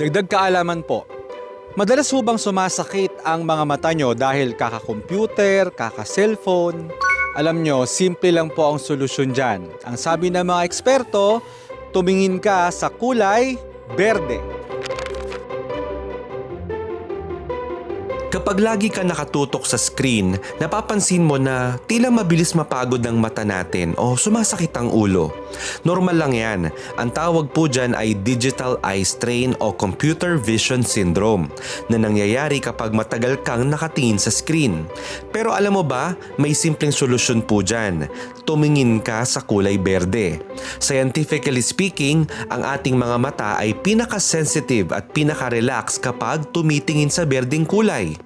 Dagdag kaalaman po, madalas hubang sumasakit ang mga mata nyo dahil kaka-computer, kaka-cellphone? Alam nyo, simple lang po ang solusyon dyan. Ang sabi ng mga eksperto, tumingin ka sa kulay berde. Kapag lagi ka nakatutok sa screen, napapansin mo na tila mabilis mapagod ang mata natin o sumasakit ang ulo. Normal lang yan. Ang tawag po dyan ay digital eye strain o computer vision syndrome na nangyayari kapag matagal kang nakatingin sa screen. Pero alam mo ba, may simpleng solusyon po dyan. Tumingin ka sa kulay berde. Scientifically speaking, ang ating mga mata ay pinaka-sensitive at pinaka-relax kapag tumitingin sa berdeng kulay.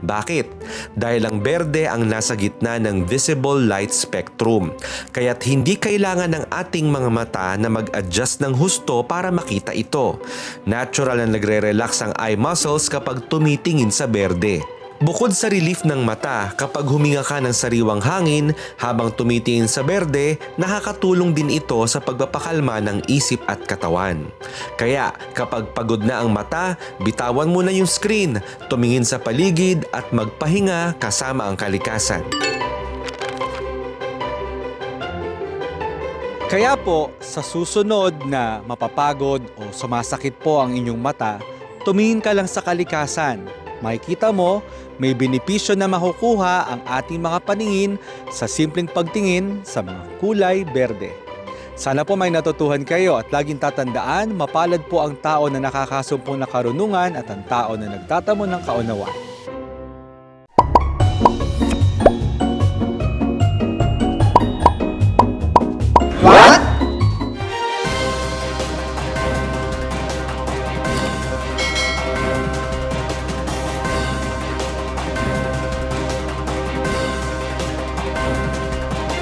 Bakit? Dahil ang berde ang nasa gitna ng visible light spectrum. Kaya't hindi kailangan ng ating mga mata na mag-adjust ng husto para makita ito. Natural na nagre-relax ang eye muscles kapag tumitingin sa berde. Bukod sa relief ng mata, kapag huminga ka ng sariwang hangin habang tumitingin sa berde, nakakatulong din ito sa pagpapakalma ng isip at katawan. Kaya kapag pagod na ang mata, bitawan mo na yung screen, tumingin sa paligid at magpahinga kasama ang kalikasan. Kaya po, sa susunod na mapapagod o sumasakit po ang inyong mata, tumingin ka lang sa kalikasan. Makikita mo, may benepisyo na makukuha ang ating mga paningin sa simpleng pagtingin sa mga kulay berde. Sana po may natutuhan kayo at laging tatandaan, mapalad po ang tao na nakakasumpong na karunungan at ang tao na nagtatamo ng kaunawaan.